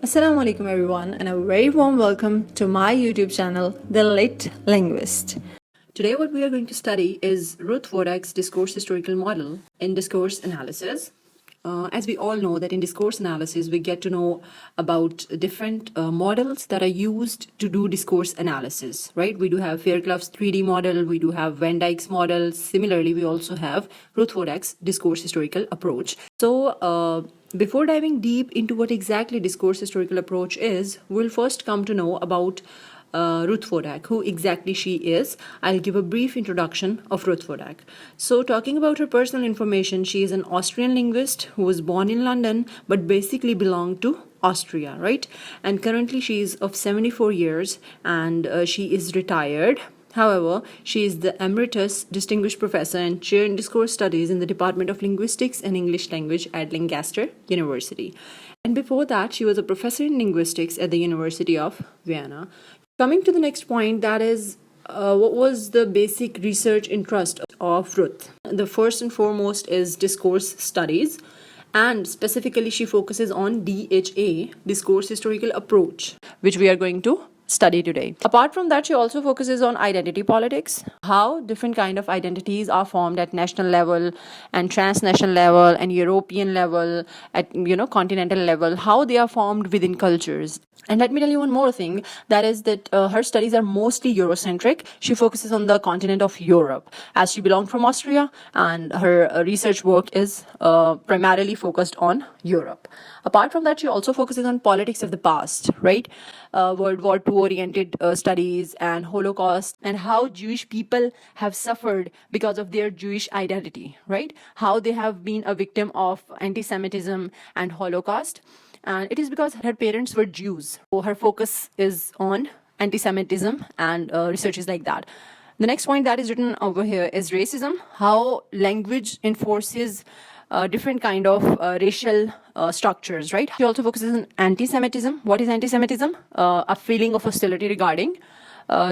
Assalamu alaikum everyone, and a very warm welcome to my YouTube channel, The Lit Linguist. Today what we are going to study is Ruth Wodak's discourse historical model in discourse analysis. As we all know that in discourse analysis we get to know about different models that are used to do discourse analysis, right? We do have Fairclough's 3D model, we do have Van Dyke's model. Similarly, we also have Ruth Wodak's discourse historical approach. So before diving deep into what exactly discourse historical approach is, we'll first come to know about Ruth Wodak, who exactly she is. I'll give a brief introduction of Ruth Wodak. So, talking about her personal information, she is an Austrian linguist who was born in London but basically belonged to Austria, right? And currently she is of 74 years and she is retired. However, she is the Emeritus Distinguished Professor and Chair in Discourse Studies in the Department of Linguistics and English Language at Lancaster University. And before that, she was a professor in linguistics at the University of Vienna. Coming to the next point, that is, what was the basic research interest of Ruth? The first and foremost is discourse studies, and specifically she focuses on DHA, Discourse Historical Approach, which we are going to study today. Apart from that, she also focuses on identity politics, how different kind of identities are formed at national level and transnational level and European level, at continental level, how they are formed within cultures. And let me tell you one more thing, that is that her studies are mostly Eurocentric. She focuses on the continent of Europe, as she belonged from Austria, and her research work is primarily focused on Europe. Apart from that, she also focuses on politics of the past, right? World War II oriented studies and Holocaust, and how Jewish people have suffered because of their Jewish identity, right? How they have been a victim of anti-Semitism and Holocaust. And it is because her parents were Jews. So her focus is on anti-Semitism and researches like that. The next point that is written over here is racism, how language enforces different kind of racial structures, right? She also focuses on anti-Semitism. What is anti-Semitism? A feeling of hostility regarding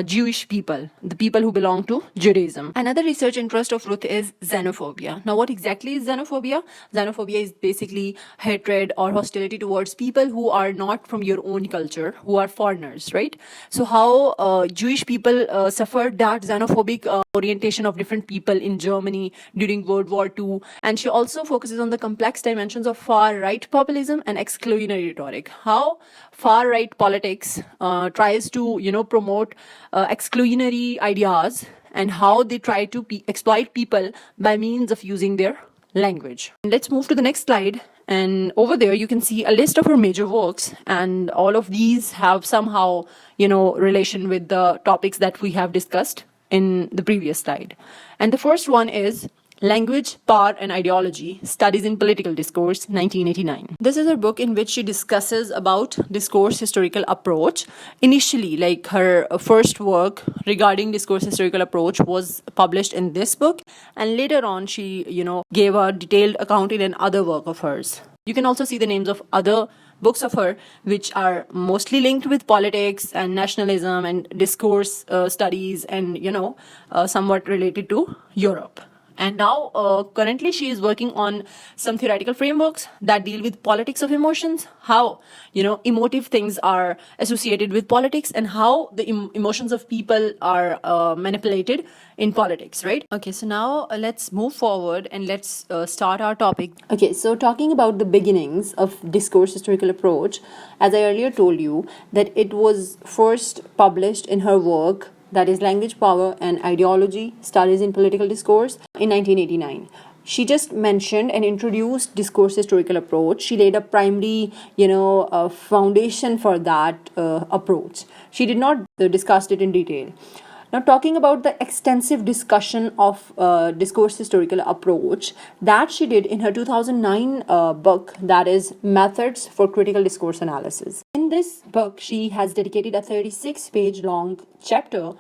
Jewish people, the people who belong to Judaism. Another research interest of Ruth is xenophobia. Now, what exactly is xenophobia? Xenophobia is basically hatred or hostility towards people who are not from your own culture, who are foreigners, right? So how Jewish people suffered that xenophobic orientation of different people in Germany during World War II. And she also focuses on the complex dimensions of far-right populism and exclusionary rhetoric. How far-right politics tries to, promote exclusionary ideas, and how they try to exploit people by means of using their language. Let's move to the next slide. And over there, you can see a list of her major works, and all of these have somehow, relation with the topics that we have discussed in the previous slide. And the first one is Language, Power and Ideology, Studies in Political Discourse, 1989. This is a book in which she discusses about discourse historical approach. Initially, like her first work regarding discourse historical approach was published in this book, and later on she, gave a detailed account in another work of hers. You can also see the names of other books of her which are mostly linked with politics and nationalism and discourse studies and, somewhat related to Europe. And now, currently, she is working on some theoretical frameworks that deal with politics of emotions, how, emotive things are associated with politics, and how the emotions of people are manipulated in politics, right? Okay, so now let's move forward and let's start our topic. Okay, so talking about the beginnings of discourse historical approach, as I earlier told you, that it was first published in her work, that is Language, Power and Ideology, Studies in Political Discourse, in 1989. She just mentioned and introduced discourse historical approach. She laid a primary, foundation for that approach. She did not discuss it in detail. Now, talking about the extensive discussion of discourse historical approach that she did in her 2009 book, that is Methods for Critical Discourse Analysis. In this book, she has dedicated a 36-page long chapter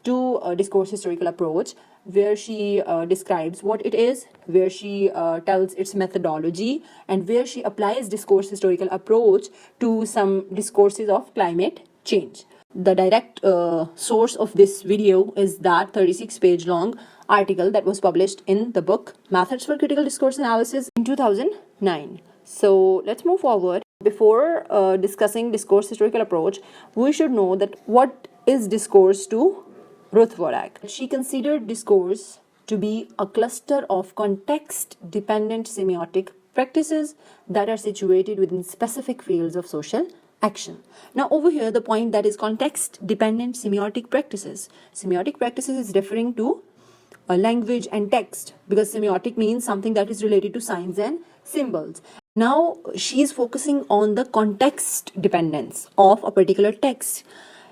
to discourse historical approach, where she describes what it is, where she tells its methodology, and where she applies discourse historical approach to some discourses of climate change. The direct source of this video is that 36-page long article that was published in the book Methods for Critical Discourse Analysis in 2009. So let's move forward. Before discussing discourse historical approach, we should know that what is discourse to Ruth Wodak. She considered discourse to be a cluster of context-dependent semiotic practices that are situated within specific fields of social action. Now over here, the point that is context-dependent semiotic practices. Semiotic practices is referring to language and text, because semiotic means something that is related to signs and symbols. Now she is focusing on the context dependence of a particular text.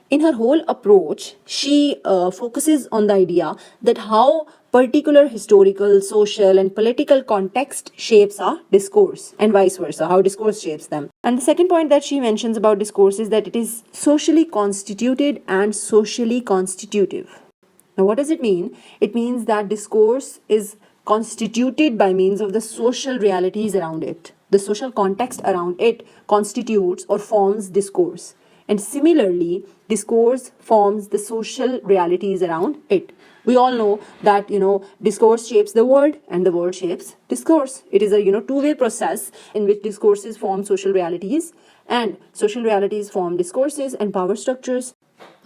In her whole approach, she focuses on the idea that how particular historical, social, and political context shapes our discourse, and vice versa, how discourse shapes them. And the second point that she mentions about discourse is that it is socially constituted and socially constitutive. Now, what does it mean? It means that discourse is constituted by means of the social realities around it. The social context around it constitutes or forms discourse. And similarly, discourse forms the social realities around it. We all know that, discourse shapes the word and the word shapes discourse. It is a, two-way process in which discourses form social realities and social realities form discourses and power structures.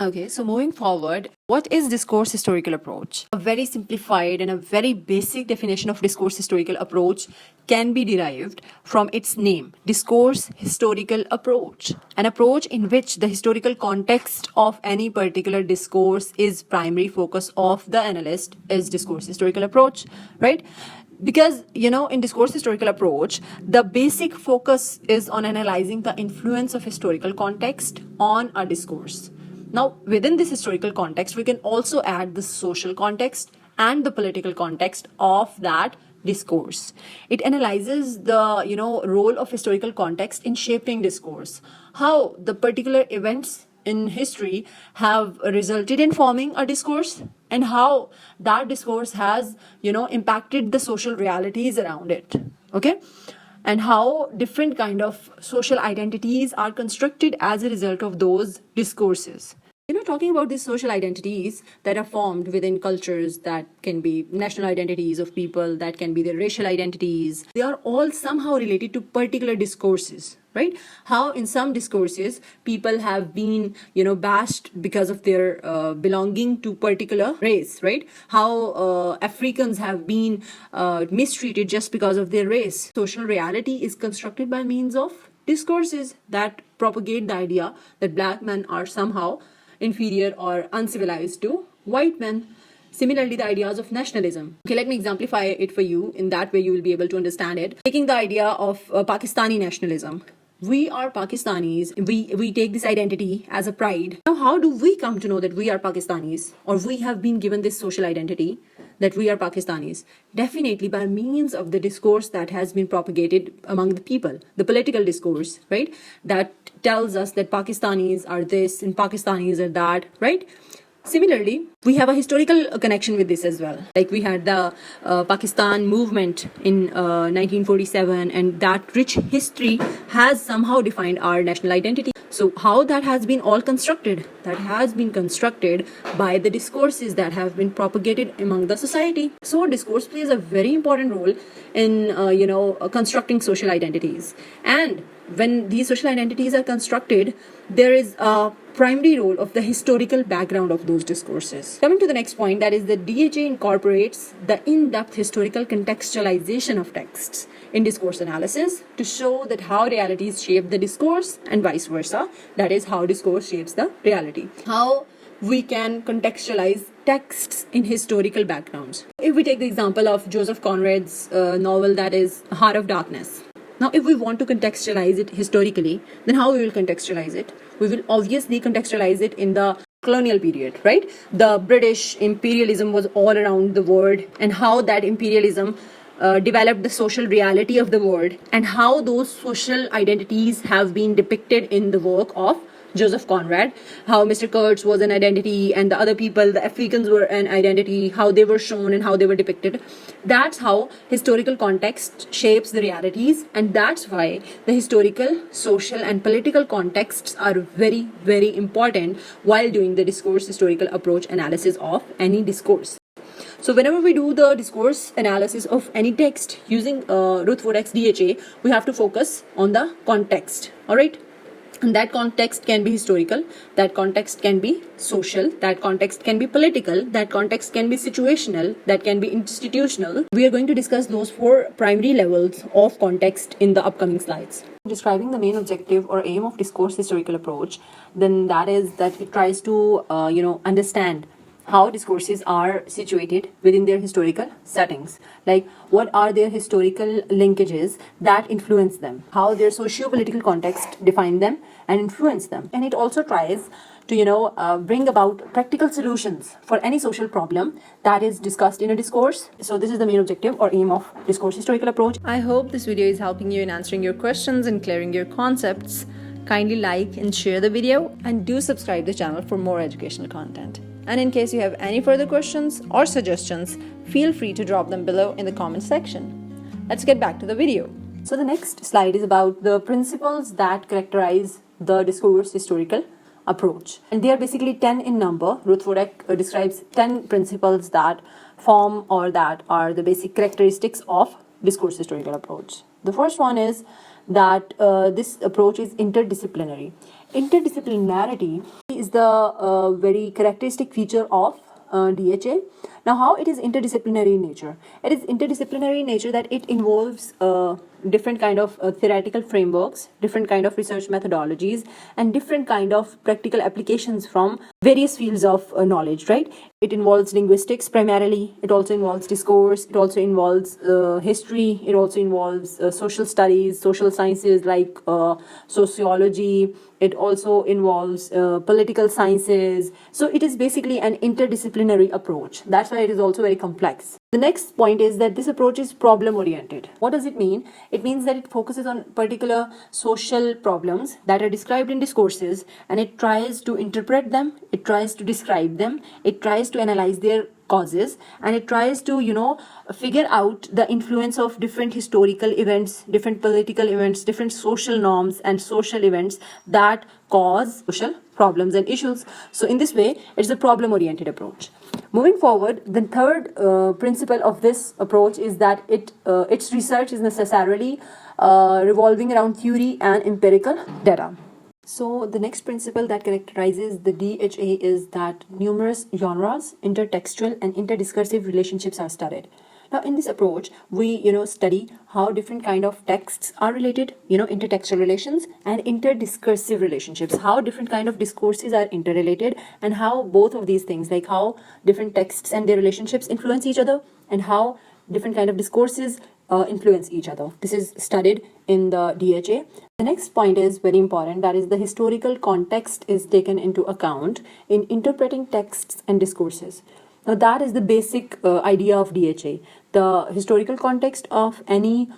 Okay, so moving forward, what is discourse historical approach? A very simplified and a very basic definition of discourse historical approach can be derived from its name, discourse historical approach. An approach in which the historical context of any particular discourse is primary focus of the analyst is discourse historical approach, right? Because, in discourse historical approach, the basic focus is on analyzing the influence of historical context on a discourse. Now, within this historical context, we can also add the social context and the political context of that discourse. It analyzes the, role of historical context in shaping discourse, how the particular events in history have resulted in forming a discourse, and how that discourse has, impacted the social realities around it. Okay? And how different kind of social identities are constructed as a result of those discourses. Talking about these social identities that are formed within cultures, that can be national identities of people, that can be their racial identities, they are all somehow related to particular discourses, right? How in some discourses people have been, bashed because of their belonging to particular race, right? How Africans have been mistreated just because of their race. Social reality is constructed by means of discourses that propagate the idea that black men are somehow inferior or uncivilized to white men. Similarly, the ideas of nationalism. Okay, let me exemplify it for you. In that way, you will be able to understand it. Taking the idea of Pakistani nationalism. We are Pakistanis. We take this identity as a pride. Now, how do we come to know that we are Pakistanis, or we have been given this social identity that we are Pakistanis? Definitely by means of the discourse that has been propagated among the people, the political discourse, right? That tells us that Pakistanis are this and Pakistanis are that, right? Similarly, we have a historical connection with this as well. Like we had the Pakistan movement in 1947, and that rich history has somehow defined our national identity. So how that has been all constructed? That has been constructed by the discourses that have been propagated among the society. So discourse plays a very important role in, constructing social identities. And when these social identities are constructed, there is a primary role of the historical background of those discourses. Coming to the next point, that is that DHA incorporates the in-depth historical contextualization of texts in discourse analysis to show that how realities shape the discourse and vice versa. That is how discourse shapes the reality. How we can contextualize texts in historical backgrounds. If we take the example of Joseph Conrad's novel, that is Heart of Darkness. Now, if we want to contextualize it historically, then how we will contextualize it? We will obviously contextualize it in the colonial period, right? The British imperialism was all around the world, and how that imperialism developed the social reality of the world, and how those social identities have been depicted in the work of Joseph Conrad, how Mr. Kurtz was an identity and the other people, the Africans, were an identity, how they were shown and how they were depicted. That's how historical context shapes the realities, and that's why the historical, social, and political contexts are very, very important while doing the discourse historical approach analysis of any discourse. So whenever we do the discourse analysis of any text using Ruth Wodak's DHA, we have to focus on the context. All right. And that context can be historical, that context can be social, that context can be political, that context can be situational, that can be institutional. We are going to discuss those 4 primary levels of context in the upcoming slides. Describing the main objective or aim of discourse historical approach, then that is that it tries to understand how discourses are situated within their historical settings, like what are their historical linkages that influence them, how their socio-political context define them and influence them. And it also tries to bring about practical solutions for any social problem that is discussed in a discourse. So this is the main objective or aim of discourse historical approach. I hope this video is helping you in answering your questions and clearing your concepts. Kindly like and share the video, and do subscribe the channel for more educational content. And in case you have any further questions or suggestions, feel free to drop them below in the comment section. Let's get back to the video. So the next slide is about the principles that characterize the discourse historical approach. And they are basically 10 in number. Ruth Wodak describes 10 principles that form or that are the basic characteristics of discourse historical approach. The first one is that this approach is interdisciplinary. Interdisciplinarity is the very characteristic feature of DHA. Now, how it is interdisciplinary in nature? It is interdisciplinary in nature that it involves different kind of theoretical frameworks, different kind of research methodologies, and different kind of practical applications from various fields of knowledge, right? It involves linguistics primarily. It also involves discourse. It also involves history. It also involves social studies, social sciences like sociology. It also involves political sciences. So it is basically an interdisciplinary approach. That's why it is also very complex. The next point is that this approach is problem oriented. What does it mean? It means that it focuses on particular social problems that are described in discourses, and it tries to interpret them, it tries to describe them, it tries to analyze their causes, and it tries to figure out the influence of different historical events, different political events, different social norms and social events that cause social problems and issues. So in this way, it's a problem oriented approach. Moving forward, the third principle of this approach is that its research is necessarily revolving around theory and empirical data. So the next principle that characterizes the DHA is that numerous genres, intertextual and interdiscursive relationships are studied. Now, in this approach, we study how different kind of texts are related, intertextual relations and interdiscursive relationships, how different kind of discourses are interrelated, and how both of these things, like how different texts and their relationships influence each other, and how different kind of discourses influence each other. This is studied in the DHA. The next point is very important, that is the historical context is taken into account in interpreting texts and discourses. Now that is the basic idea of DHA. The historical context of any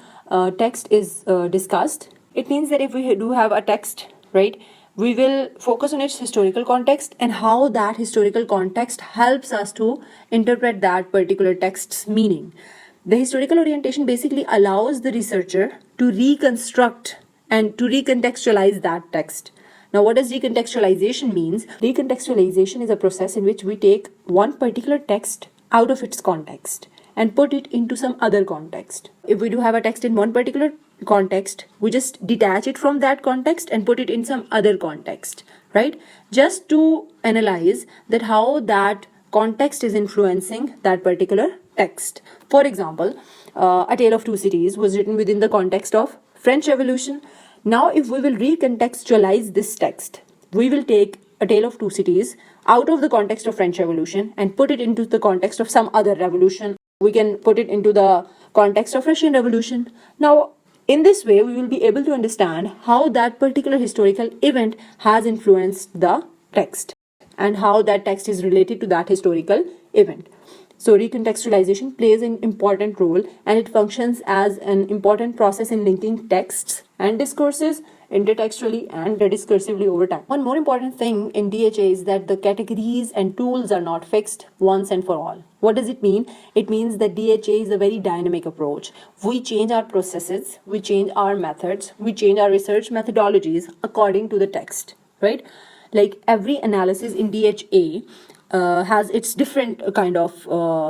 text is discussed. It means that if we do have a text, right, we will focus on its historical context and how that historical context helps us to interpret that particular text's meaning. The historical orientation basically allows the researcher to reconstruct and to recontextualize that text. Now, what does recontextualization means? Recontextualization is a process in which we take one particular text out of its context and put it into some other context. If we do have a text in one particular context, we just detach it from that context and put it in some other context, right? Just to analyze that how that context is influencing that particular text. For example, A Tale of Two Cities was written within the context of French Revolution. Now, if we will recontextualize this text, we will take A Tale of Two Cities out of the context of French Revolution and put it into the context of some other revolution. We can put it into the context of Russian Revolution. Now, in this way, we will be able to understand how that particular historical event has influenced the text and how that text is related to that historical event. So recontextualization plays an important role, and it functions as an important process in linking texts and discourses intertextually and discursively over time. One more important thing in DHA is that the categories and tools are not fixed once and for all. What does it mean? It means that DHA is a very dynamic approach. We change our processes, we change our methods, we change our research methodologies according to the text, right? Like every analysis in DHA has its different kind of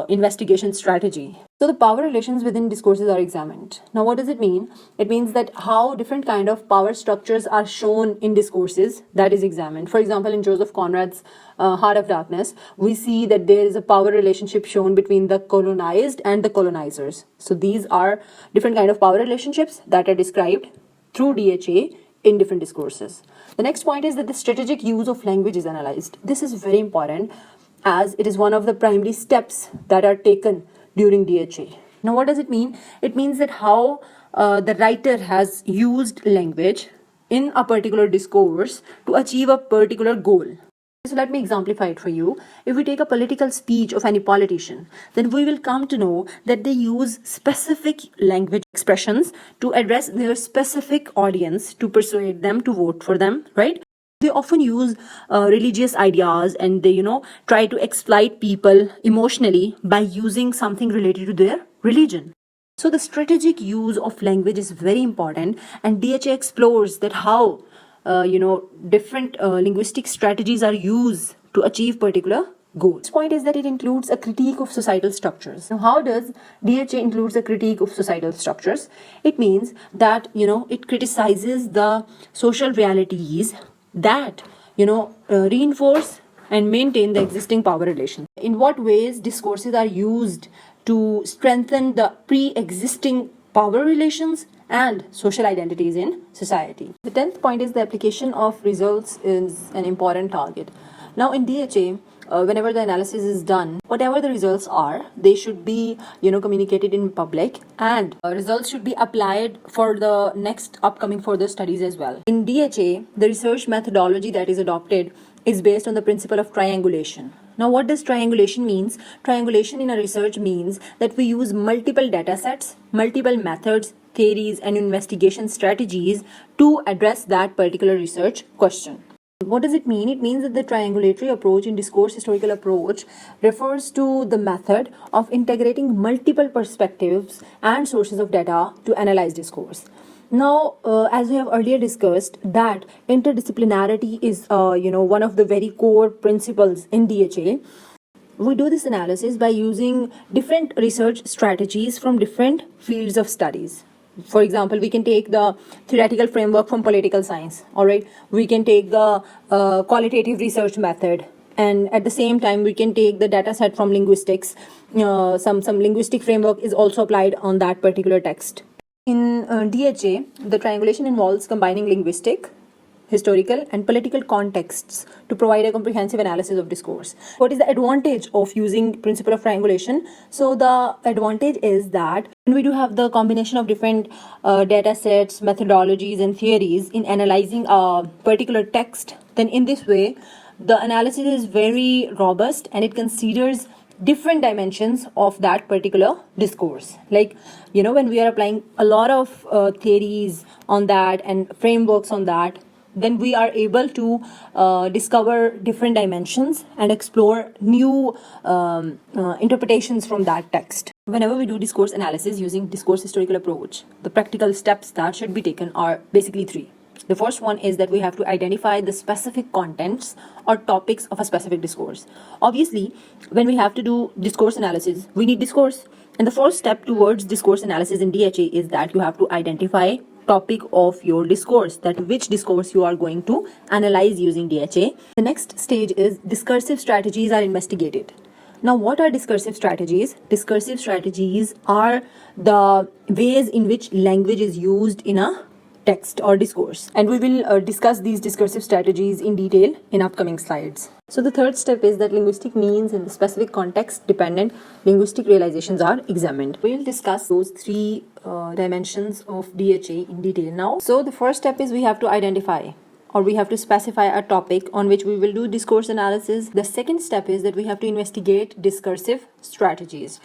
investigation strategy. So the power relations within discourses are examined. Now, what does it mean? It means that how different kind of power structures are shown in discourses, that is examined. For example, in Joseph Conrad's Heart of Darkness, we see that there is a power relationship shown between the colonized and the colonizers. So these are different kind of power relationships that are described through DHA in different discourses. The next point is that the strategic use of language is analyzed. This is very important as it is one of the primary steps that are taken during DHA. Now, what does it mean? It means that how the writer has used language in a particular discourse to achieve a particular goal. So let me exemplify it for you. If we take a political speech of any politician, then we will come to know that they use specific language expressions to address their specific audience to persuade them to vote for them, right? They often use religious ideas and they, try to exploit people emotionally by using something related to their religion. So the strategic use of language is very important, and DHA explores that how different linguistic strategies are used to achieve particular goals. The point is that it includes a critique of societal structures. Now, how does DHA includes a critique of societal structures? It means that, it criticizes the social realities that, reinforce and maintain the existing power relations. In what ways discourses are used to strengthen the pre-existing power relations and social identities in society. The 10th point is the application of results is an important target. Now, in DHA, whenever the analysis is done, whatever the results are, they should be, communicated in public, and results should be applied for the next upcoming further studies as well. In DHA, the research methodology that is adopted is based on the principle of triangulation. Now, what does triangulation means? Triangulation in a research means that we use multiple data sets, multiple methods, theories, and investigation strategies to address that particular research question. What does it mean? It means that the triangulatory approach in discourse historical approach refers to the method of integrating multiple perspectives and sources of data to analyze discourse. Now, as we have earlier discussed, that interdisciplinarity is, one of the very core principles in DHA. We do this analysis by using different research strategies from different fields of studies. For example, we can take the theoretical framework from political science, all right? We can take the qualitative research method, and at the same time, we can take the data set from linguistics. Some linguistic framework is also applied on that particular text. In DHA, the triangulation involves combining linguistic, historical, and political contexts to provide a comprehensive analysis of discourse. What is the advantage of using principle of triangulation? So the advantage is that when we do have the combination of different data sets, methodologies, and theories in analyzing a particular text, then in this way, the analysis is very robust and it considers different dimensions of that particular discourse. Like, when we are applying a lot of theories on that and frameworks on that, then we are able to discover different dimensions and explore new interpretations from that text. Whenever we do discourse analysis using discourse historical approach, the practical steps that should be taken are basically three. The first one is that we have to identify the specific contents or topics of a specific discourse. Obviously, when we have to do discourse analysis, we need discourse. And the first step towards discourse analysis in DHA is that you have to identify topic of your discourse, that which discourse you are going to analyze using DHA. The next stage is discursive strategies are investigated. Now, what are discursive strategies? Discursive strategies are the ways in which language is used in a text or discourse, and we will discuss these discursive strategies in detail in upcoming slides. So the third step is that linguistic means and the specific context dependent linguistic realizations are examined. We will discuss those three dimensions of DHA in detail now. So the first step is we have to identify, or we have to specify a topic on which we will do discourse analysis. The second step is that we have to investigate discursive strategies.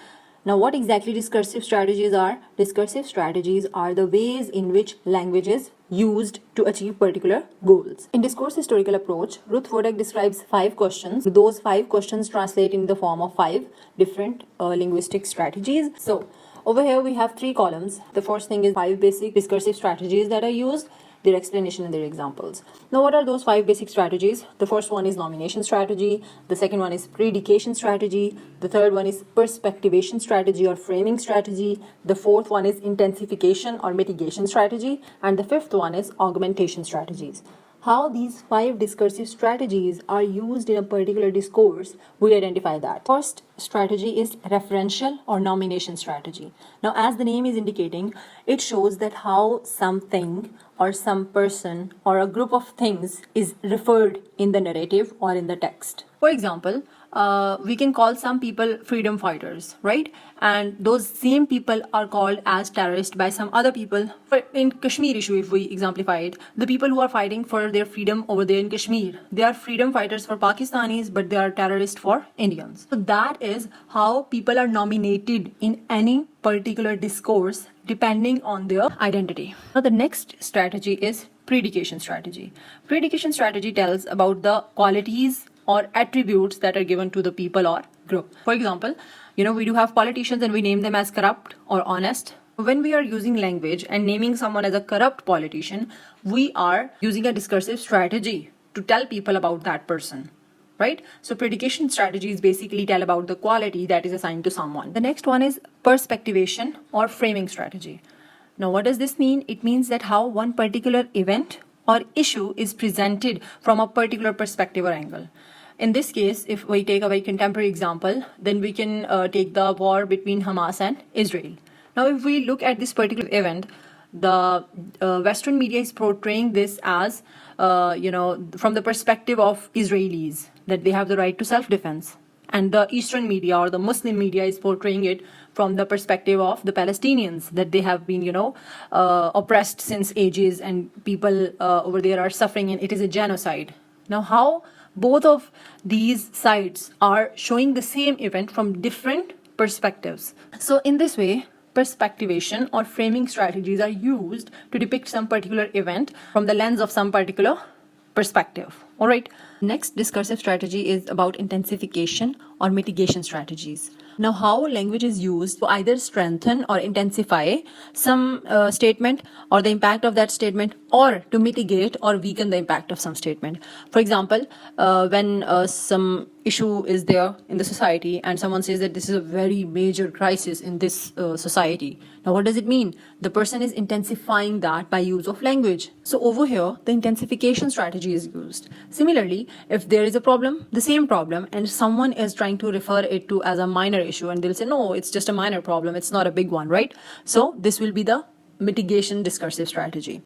Now, what exactly discursive strategies are? Discursive strategies are the ways in which language is used to achieve particular goals. In Discourse Historical Approach, Ruth Wodak describes 5 questions. Those 5 questions translate in the form of 5 different linguistic strategies. So, over here we have 3 columns. The first thing is 5 basic discursive strategies that are used. their explanation and their examples. Now, what are those 5 basic strategies? The first one is nomination strategy. The second one is predication strategy. The third one is perspectivation strategy or framing strategy. The fourth one is intensification or mitigation strategy. And the fifth one is augmentation strategies. How these 5 discursive strategies are used in a particular discourse, we identify that. First strategy is referential or nomination strategy. Now, as the name is indicating, it shows that how something or some person or a group of things is referred in the narrative or in the text. For example, we can call some people freedom fighters, right? And those same people are called as terrorists by some other people. In Kashmir issue, if we exemplify it, the people who are fighting for their freedom over there in Kashmir, they are freedom fighters for Pakistanis, but they are terrorists for Indians. So that is how people are nominated in any particular discourse depending on their identity. Now, the next strategy is predication strategy. Predication strategy tells about the qualities or attributes that are given to the people or group. For example, we do have politicians and we name them as corrupt or honest. When we are using language and naming someone as a corrupt politician, we are using a discursive strategy to tell people about that person, right? So predication strategies basically tell about the quality that is assigned to someone. The next one is perspectivation or framing strategy. Now, what does this mean? It means that how one particular event or issue is presented from a particular perspective or angle. In this case, if we take a very contemporary example, then we can take the war between Hamas and Israel. Now, if we look at this particular event, the Western media is portraying this as, from the perspective of Israelis, that they have the right to self-defense. And the Eastern media or the Muslim media is portraying it from the perspective of the Palestinians, that they have been, oppressed since ages and people over there are suffering and it is a genocide. Now, how both of these sides are showing the same event from different perspectives. So in this way, perspectivation or framing strategies are used to depict some particular event from the lens of some particular perspective. All right. Next discursive strategy is about intensification or mitigation strategies. Now, how language is used to either strengthen or intensify some statement or the impact of that statement, or to mitigate or weaken the impact of some statement. For example, when some issue is there in the society and someone says that this is a very major crisis in this society. Now, what does it mean? The person is intensifying that by use of language. So over here, the intensification strategy is used. Similarly, if there is a problem, the same problem, and someone is trying to refer it to as a minor issue, and they'll say, no, it's just a minor problem, it's not a big one, right? So this will be the mitigation discursive strategy.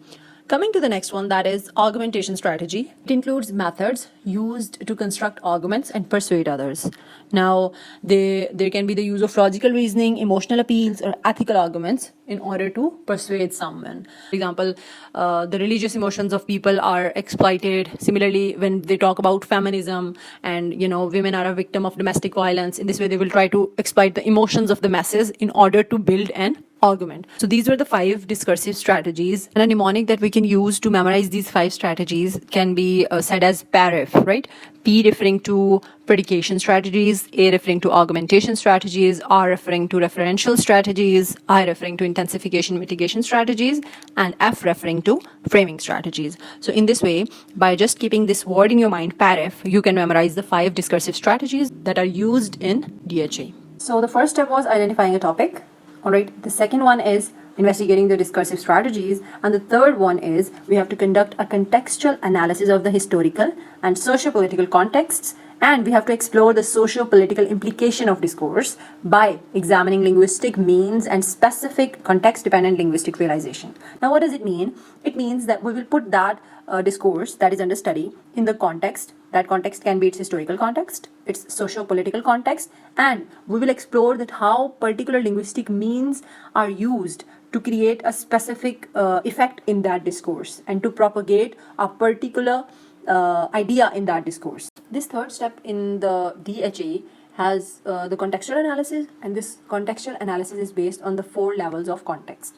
Coming to the next one, that is augmentation strategy. It includes methods used to construct arguments and persuade others. Now, there can be the use of logical reasoning, emotional appeals, or ethical arguments in order to persuade someone. For example, the religious emotions of people are exploited. Similarly, when they talk about feminism and, women are a victim of domestic violence, in this way they will try to exploit the emotions of the masses in order to build an argument. So these were the 5 discursive strategies. And a mnemonic that we can use to memorize these 5 strategies can be said as PARIF, right? P referring to predication strategies, A referring to augmentation strategies, R referring to referential strategies, I referring to intensification mitigation strategies, and F referring to framing strategies. So in this way, by just keeping this word in your mind, PARIF, you can memorize the 5 discursive strategies that are used in DHA. So the first step was identifying a topic. All right. The second one is investigating the discursive strategies. And the third one is we have to conduct a contextual analysis of the historical and socio-political contexts. And we have to explore the socio-political implication of discourse by examining linguistic means and specific context-dependent linguistic realization. Now, what does it mean? It means that we will put that discourse that is under study in the context. That context can be its historical context, its socio-political context, and we will explore that how particular linguistic means are used to create a specific effect in that discourse and to propagate a particular idea in that discourse. This third step in the DHA has the contextual analysis, and this contextual analysis is based on the 4 levels of context.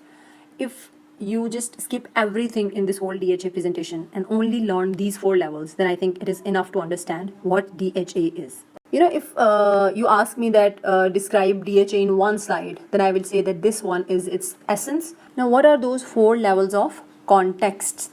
If you just skip everything in this whole DHA presentation and only learn these 4 levels, then I think it is enough to understand what DHA is. If you ask me that describe DHA in one slide, then I will say that this one is its essence. Now, what are those 4 levels of context?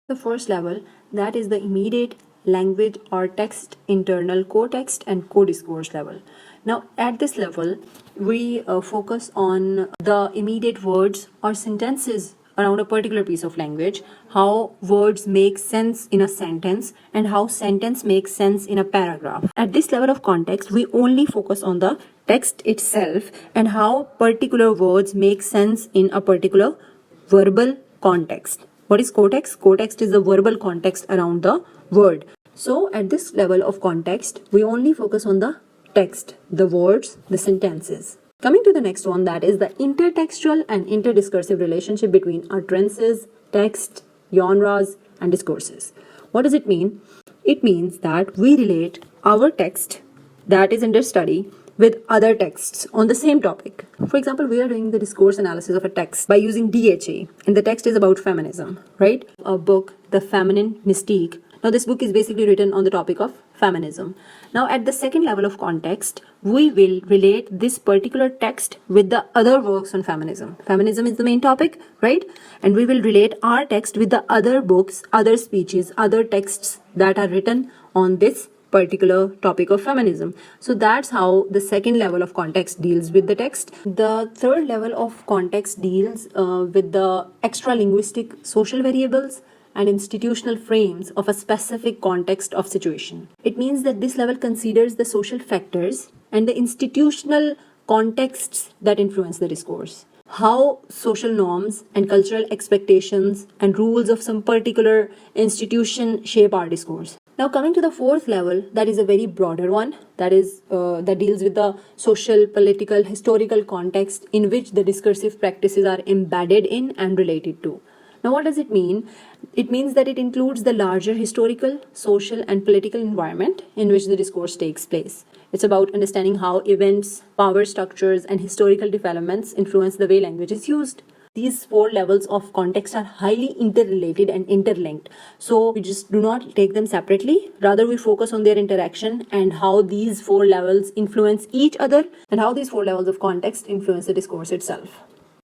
The first level, that is the immediate language or text internal co-text and co-discourse level. Now at this level, we focus on the immediate words or sentences around a particular piece of language, how words make sense in a sentence and how sentence makes sense in a paragraph. At this level of context, we only focus on the text itself and how particular words make sense in a particular verbal context. What is context? Context is the verbal context around the word. So at this level of context, we only focus on the text, the words, the sentences. Coming to the next one, that is the intertextual and interdiscursive relationship between utterances, text, genres, and discourses. What does it mean? It means that we relate our text that is under study with other texts on the same topic. For example, we are doing the discourse analysis of a text by using DHA, and the text is about feminism, right? A book, The Feminine Mystique. Now, this book is basically written on the topic of feminism. Now, at the second level of context, we will relate this particular text with the other works on feminism. Feminism is the main topic, right? And we will relate our text with the other books, other speeches, other texts that are written on this particular topic of feminism. So that's how the second level of context deals with the text. The third level of context deals with the extra linguistic social variables and institutional frames of a specific context of situation. It means that this level considers the social factors and the institutional contexts that influence the discourse. How social norms and cultural expectations and rules of some particular institution shape our discourse. Now coming to the fourth level, that is a very broader one, that deals with the social, political, historical context in which the discursive practices are embedded in and related to. Now what does it mean? It means that it includes the larger historical, social, and political environment in which the discourse takes place. It's about understanding how events, power structures, and historical developments influence the way language is used. These four levels of context are highly interrelated and interlinked. So we just do not take them separately. Rather, we focus on their interaction and how these four levels influence each other and how these four levels of context influence the discourse itself.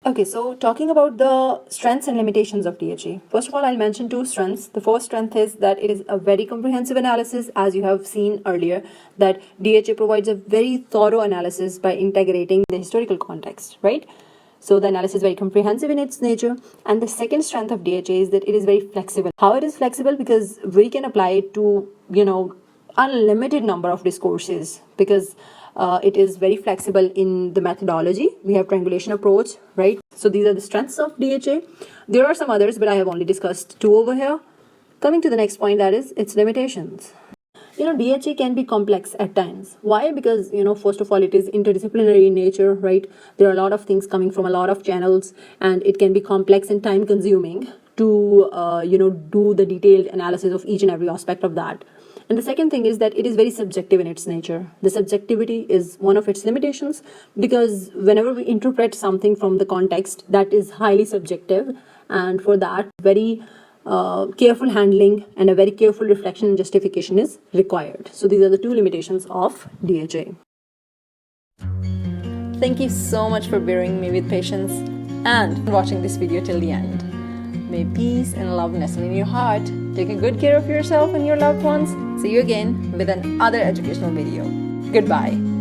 Okay, so talking about the strengths and limitations of DHA. First of all, I'll mention two strengths. The first strength is that it is a very comprehensive analysis, as you have seen earlier, that DHA provides a very thorough analysis by integrating the historical context, right? So the analysis is very comprehensive in its nature. And the second strength of DHA is that it is very flexible. How it is flexible? Because we can apply it to, unlimited number of discourses, because it is very flexible in the methodology. We have triangulation approach, right? So these are the strengths of DHA. There are some others, but I have only discussed two over here. Coming to the next point, that is its limitations. DHA can be complex at times. Why? Because, first of all, it is interdisciplinary in nature, right? There are a lot of things coming from a lot of channels, and it can be complex and time consuming to, do the detailed analysis of each and every aspect of that. And the second thing is that it is very subjective in its nature. The subjectivity is one of its limitations, because whenever we interpret something from the context, that is highly subjective, and for that, very careful handling and a very careful reflection and justification is required. So these are the two limitations of DHA. Thank you so much for bearing me with patience and watching this video till the end. May peace and love nestle in your heart. Take a good care of yourself and your loved ones. See you again with another educational video. Goodbye.